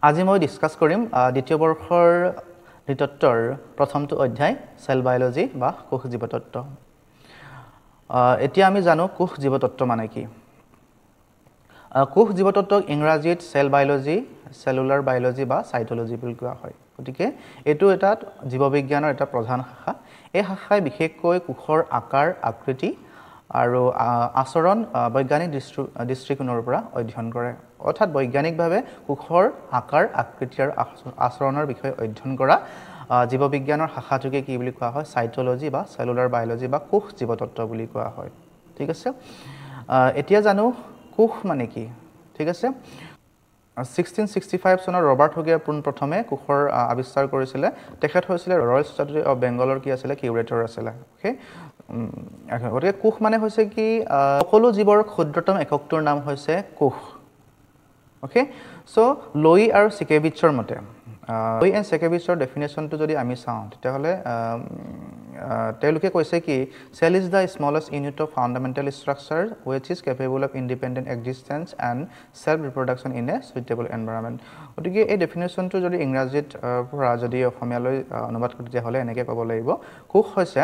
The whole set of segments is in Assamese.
আজি মই ডিসকাস কৰিম দ্বিতীয় বৰ্ষৰ নৃতত্বৰ প্ৰথমটো অধ্যায় সেল বায়োলজি বা কোষ জীৱতত্ত্ব। এতিয়া আমি জানো কোষ জীৱতত্ত্ব মানে কি। কোষ জীৱতত্ত্বক ইংৰাজীত সেল বায়োলজি, সেলুলাৰ বায়োলজি বা সাইটোলজি বুলি কোৱা হয়। গতিকে এটো এটা জীৱবিজ্ঞানৰ এটা প্ৰধান শাখা। এই শাখাই বিশেষকৈ কোষৰ আকাৰ, আকৃতি আৰু আচৰণ বৈজ্ঞানিক দৃষ্টিকোণৰ পৰা অধ্যয়ন কৰে। অৰ্থাৎ বৈজ্ঞানিকভাৱে কোষৰ আকাৰ, আকৃতি আৰু আচৰণৰ বিষয়ে অধ্যয়ন কৰা জীৱবিজ্ঞানৰ শাখাটোকে কি বুলি কোৱা হয়? সাইটোলজি বা সেলুলাৰ বায়োলজি বা কোষ জীৱতত্ত্ব বুলি কোৱা হয়। ঠিক আছে? এতিয়া জানো কোষ মানে কি? ঠিক আছে? 1665 চনৰ ৰবাৰ্ট হুগে প্ৰথমে কোষৰ আৱিষ্কাৰ কৰিছিলে। তেখেত হৈছিলে ৰয়েল সোসাইটি অফ বেংগলৰ কি আছিলে? কিউৰেটৰ আছিলে। ওকে? গতিকে কোষ মানে হৈছে কি সকলো জীৱৰ ক্ষুদ্ৰতম এককটোৰ নাম হৈছে কোষ। ওকে? সো লোই আৰু সিকেভিচৰ মতে লোই এণ্ড সিকেভিচৰ ডেফিনেশ্যনটো যদি আমি চাওঁ তেতিয়াহ'লে তেওঁলোকে কৈছে কি cell is the smallest unit of fundamental structure which is capable of independent existence and self reproduction in a suitable environment. গতিকে এই ডেফিনেশ্যনটো যদি ইংৰাজীত পৰা যদি অসমীয়ালৈ অনুবাদ কৰোঁ তেতিয়াহ'লে এনেকৈ ক'ব লাগিব, কোষ হৈছে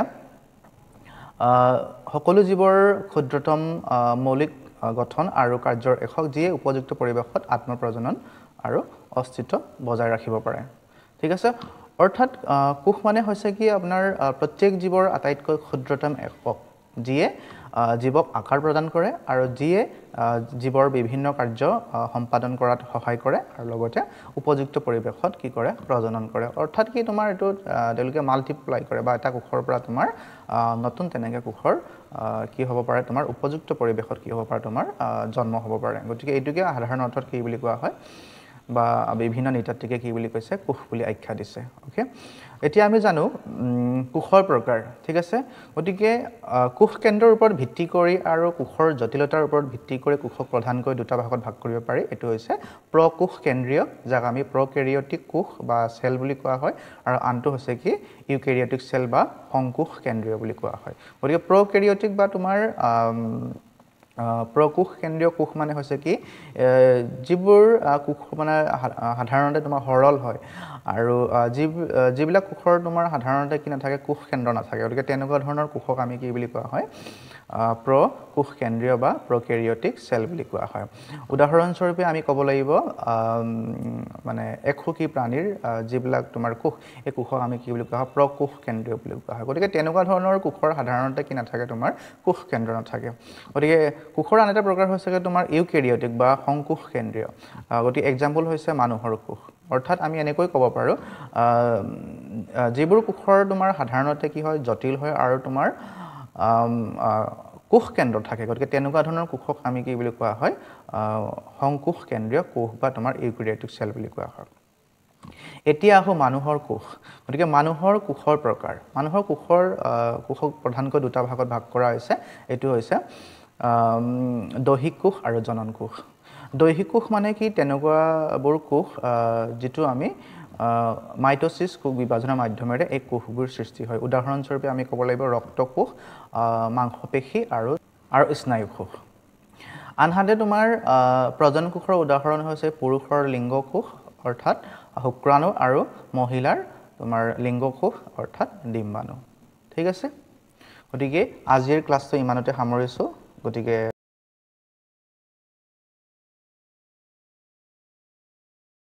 সকলো জীৱৰ ক্ষুদ্ৰতম মৌলিক গঠন আৰু কাৰ্যৰ একক যিয়ে উপযুক্ত পৰিৱেশত আত্মপ্ৰজনন আৰু অস্তিত্ব বজাই ৰাখিব পাৰে। ঠিক আছে? অৰ্থাৎ কোষ মানে হৈছে কি আপোনাৰ প্ৰত্যেক জীৱৰ আটাইতকৈ ক্ষুদ্ৰতম একক যিয়ে জীৱক আকাৰ প্ৰদান কৰে আৰু যিয়ে জীৱৰ বিভিন্ন কাৰ্য সম্পাদন কৰাত সহায় কৰে আৰু লগতে উপযুক্ত পৰিৱেশত কি কৰে? প্ৰজনন কৰে। অৰ্থাৎ কি তোমাৰ এইটো তেওঁলোকে মাল্টিপ্লাই কৰে বা এটা কোষৰ পৰা তোমাৰ নতুন তেনেকৈ কোষৰ কি হ'ব পাৰে তোমাৰ উপযুক্ত পৰিৱেশত কি হ'ব পাৰে তোমাৰ জন্ম হ'ব পাৰে। গতিকে এইটোকে সাধাৰণ অৰ্থত কি বুলি কোৱা হয় বা বিভিন্ন নৃতাত্ত্বিকে কি বুলি কৈছে? কোষ বুলি আখ্যা দিছে। ওকে? এতিয়া আমি জানো কোষৰ প্ৰকাৰ। ঠিক আছে? গতিকে কোষ কেন্দ্ৰৰ ওপৰত ভিত্তি কৰি আৰু কোষৰ জটিলতাৰ ওপৰত ভিত্তি কৰি কোষক প্ৰধানকৈ দুটা ভাগত ভাগ কৰিব পাৰি। এইটো হৈছে প্ৰকোষ কেন্দ্ৰীয়, যাক আমি প্ৰকেৰিয়টিক কোষ বা সেল বুলি কোৱা হয়, আৰু আনটো হৈছে কি ইউকেৰিয়টিক সেল বা সংকোষ কেন্দ্ৰীয় বুলি কোৱা হয়। গতিকে প্ৰকেৰিয়টিক বা তোমাৰ প্ৰকোষ কেন্দ্ৰীয় কোষ মানে হৈছে কি যিবোৰ কোষ মানে সাধাৰণতে তোমাৰ সৰল হয় আৰু যিবিলাক কোষৰ তোমাৰ সাধাৰণতে কি নাথাকে? কোষ কেন্দ্ৰ নাথাকে। গতিকে তেনেকুৱা ধৰণৰ কোষক আমি কি বুলি কোৱা হয়? প্ৰকোষ কেন্দ্ৰীয় বা প্ৰকেৰিয়টিক সেল বুলি কোৱা হয়। উদাহৰণস্বৰূপে আমি ক'ব লাগিব মানে একসুখী প্ৰাণীৰ যিবিলাক তোমাৰ কোষ, এই কোষক আমি কি বুলি কোৱা হয়? প্ৰকোষ কেন্দ্ৰীয় বুলি কোৱা হয়। গতিকে তেনেকুৱা ধৰণৰ কোষৰ সাধাৰণতে কি নাথাকে? তোমাৰ কোষ কেন্দ্ৰ নাথাকে। গতিকে কোষৰ আন এটা প্ৰকাৰ হৈছে তোমাৰ ইউকেৰিয়টিক বা সংকোষ কেন্দ্ৰীয়। গতিকে এক্সাম্পল হৈছে মানুহৰ কোষ। অৰ্থাৎ আমি এনেকৈ ক'ব পাৰোঁ যিবোৰ কোষৰ তোমাৰ সাধাৰণতে কি হয়? জটিল হয় আৰু তোমাৰ কোষ কেন্দ্ৰ থাকে। গতিকে তেনেকুৱা ধৰণৰ কোষক আমি কি বুলি কোৱা হয়? সংকোষ কেন্দ্ৰীয় কোষ বা তোমাৰ ইউকেৰিয়টিক সেল বুলি কোৱা হয়। এতিয়া আহোঁ মানুহৰ কোষ। গতিকে মানুহৰ কোষৰ প্ৰকাৰ। মানুহৰ কোষক প্ৰধানকৈ দুটা ভাগত ভাগ কৰা হৈছে। এইটো হৈছে দৈহিক কোষ আৰু জনন কোষ। দৈহিক কোষ মানে কি? তেনেকুৱাবোৰ কোষ যিটো আমি মাইট'চিছ কোষ বিভাজনৰ মাধ্যমেৰে এই কোষবোৰ সৃষ্টি হয়। উদাহৰণস্বৰূপে আমি ক'ব লাগিব ৰক্তকোষ, মাংসপেশী আৰু স্নায়ু কোষ। আনহাতে তোমাৰ প্ৰজনন কোষৰ উদাহৰণ হৈছে পুৰুষৰ লিংগ কোষ অৰ্থাৎ শুক্ৰাণু আৰু মহিলাৰ তোমাৰ লিংগ কোষ অৰ্থাৎ ডিম্বাণু। ঠিক আছে? গতিকে আজিৰ ক্লাছটো ইমানতে সামৰিছোঁ। গতিকে